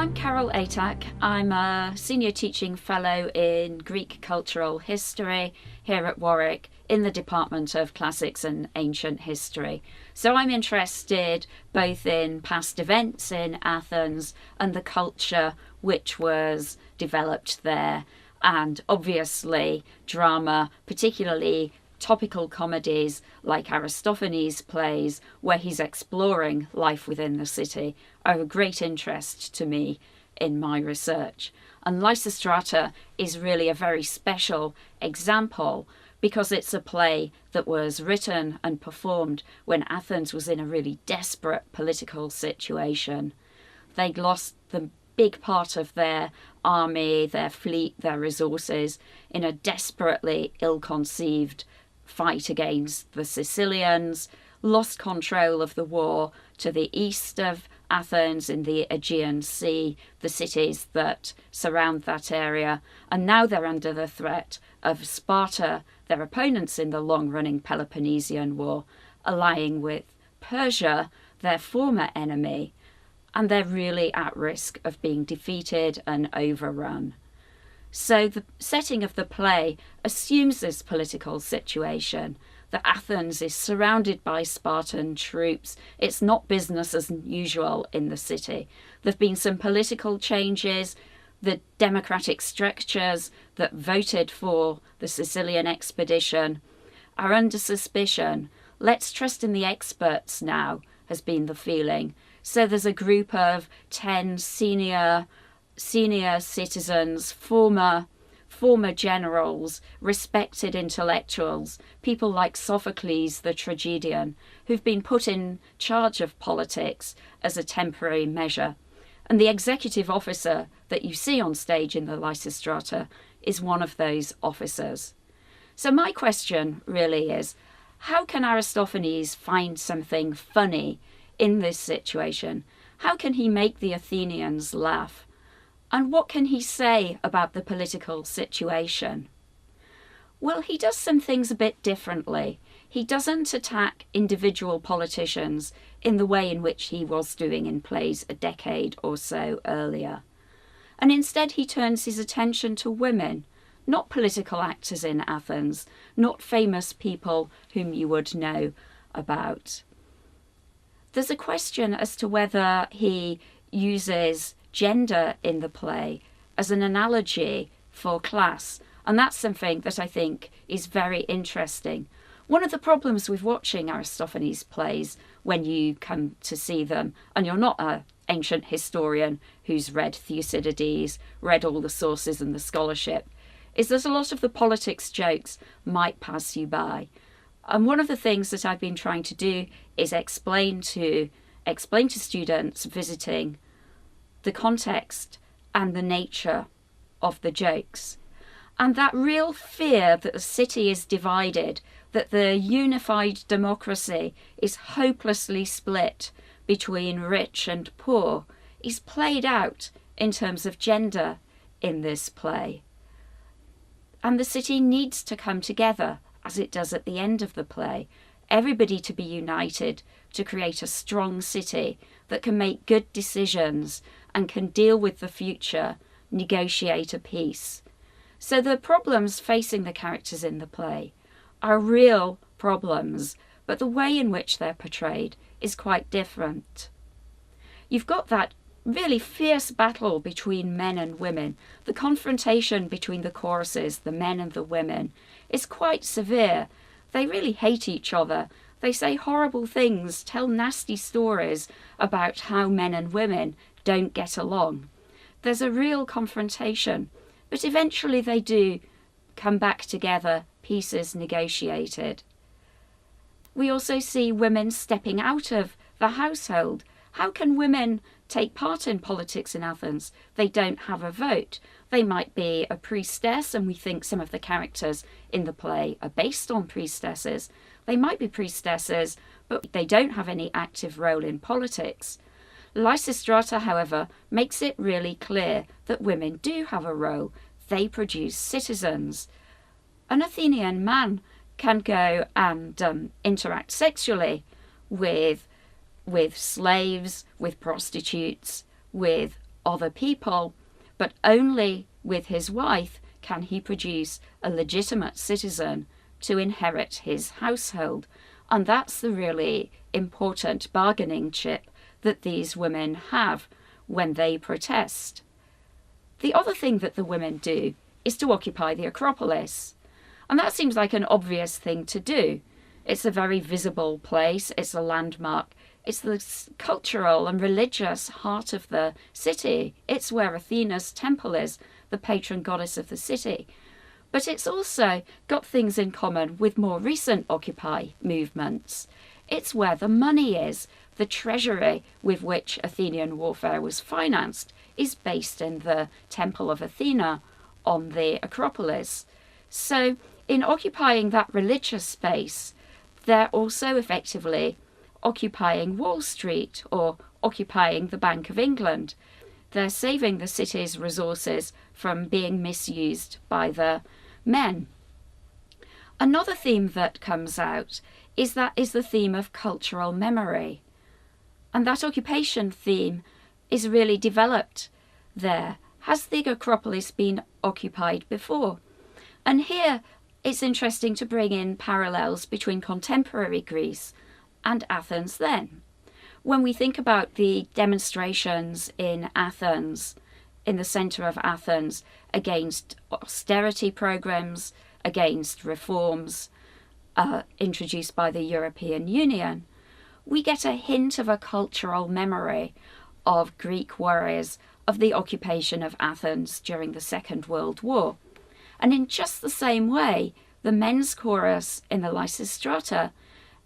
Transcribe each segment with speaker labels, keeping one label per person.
Speaker 1: I'm Carol Atack. I'm a senior teaching fellow in Greek cultural history here at Warwick in the Department of Classics and Ancient History. So I'm interested both in past events in Athens and the culture which was developed there, and obviously drama, particularly topical comedies like Aristophanes plays, where he's exploring life within the city, are of great interest to me in my research. And Lysistrata is really a very special example because it's a play that was written and performed when Athens was in a really desperate political situation. They'd lost the big part of their army, their fleet, their resources in a desperately ill-conceived fight against the Sicilians, lost control of the war to the east of Athens in the Aegean Sea, the cities that surround that area, and now they're under the threat of Sparta, their opponents in the long-running Peloponnesian War, allying with Persia, their former enemy, and they're really at risk of being defeated and overrun. So the setting of the play assumes this political situation, that Athens is surrounded by Spartan troops. It's not business as usual in the city. There have been some political changes. The democratic structures that voted for the Sicilian expedition are under suspicion. Let's trust in the experts now, has been the feeling. So there's a group of 10 senior citizens, former generals, respected intellectuals, people like Sophocles the tragedian, who've been put in charge of politics as a temporary measure. And the executive officer that you see on stage in the Lysistrata is one of those officers. So my question really is, how can Aristophanes find something funny in this situation? How can he make the Athenians laugh? And what can he say about the political situation? Well, he does some things a bit differently. He doesn't attack individual politicians in the way in which he was doing in plays a decade or so earlier. And instead he turns his attention to women, not political actors in Athens, not famous people whom you would know about. There's a question as to whether he uses gender in the play as an analogy for class, and that's something that I think is very interesting. One of the problems with watching Aristophanes plays when you come to see them, and you're not an ancient historian who's read Thucydides, read all the sources and the scholarship, is that a lot of the politics jokes might pass you by. And one of the things that I've been trying to do is explain to students visiting the context and the nature of the jokes. And that real fear that the city is divided, that the unified democracy is hopelessly split between rich and poor, is played out in terms of gender in this play. And the city needs to come together, as it does at the end of the play, everybody to be united to create a strong city that can make good decisions and can deal with the future, negotiate a peace. So the problems facing the characters in the play are real problems, but the way in which they're portrayed is quite different. You've got that really fierce battle between men and women. The confrontation between the choruses, the men and the women, is quite severe. They really hate each other. They say horrible things, tell nasty stories about how men and women don't get along. There's a real confrontation, but eventually they do come back together, peace is negotiated. We also see women stepping out of the household. How can women take part in politics in Athens? They don't have a vote. They might be a priestess, and we think some of the characters in the play are based on priestesses. They might be priestesses, but they don't have any active role in politics. Lysistrata, however, makes it really clear that women do have a role. They produce citizens. An Athenian man can go and interact sexually with slaves, with prostitutes, with other people, but only with his wife can he produce a legitimate citizen to inherit his household. And that's the really important bargaining chip that these women have when they protest. The other thing that the women do is to occupy the Acropolis. And that seems like an obvious thing to do. It's a very visible place, it's a landmark, it's the cultural and religious heart of the city. It's where Athena's temple is, the patron goddess of the city. But it's also got things in common with more recent Occupy movements. It's where the money is. The treasury with which Athenian warfare was financed is based in the Temple of Athena on the Acropolis. So in occupying that religious space, they're also effectively occupying Wall Street or occupying the Bank of England. They're saving the city's resources from being misused by the men. Another theme that comes out is the theme of cultural memory. And that occupation theme is really developed there. Has the Acropolis been occupied before? And here it's interesting to bring in parallels between contemporary Greece and Athens then. When we think about the demonstrations in Athens, in the centre of Athens, against austerity programs, against reforms introduced by the European Union, we get a hint of a cultural memory of Greek warriors of the occupation of Athens during the Second World War. And in just the same way, the men's chorus in the Lysistrata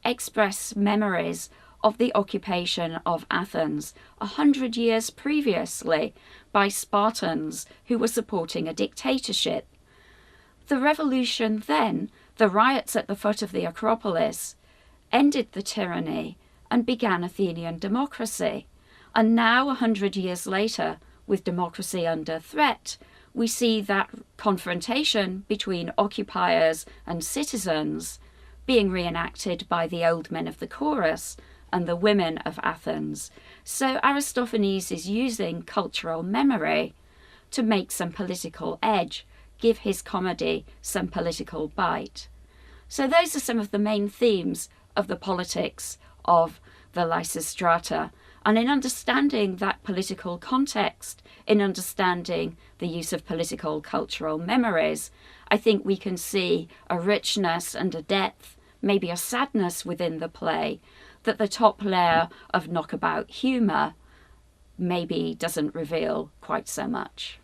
Speaker 1: express memories of the occupation of Athens 100 years previously by Spartans who were supporting a dictatorship. The revolution then, the riots at the foot of the Acropolis, ended the tyranny and began Athenian democracy. And now, 100 years later, with democracy under threat, we see that confrontation between occupiers and citizens being reenacted by the old men of the chorus and the women of Athens. So Aristophanes is using cultural memory to make some political edge, give his comedy some political bite. So those are some of the main themes of the politics of the Lysistrata. And in understanding that political context, in understanding the use of political cultural memories, I think we can see a richness and a depth, maybe a sadness within the play, that the top layer of knockabout humour maybe doesn't reveal quite so much.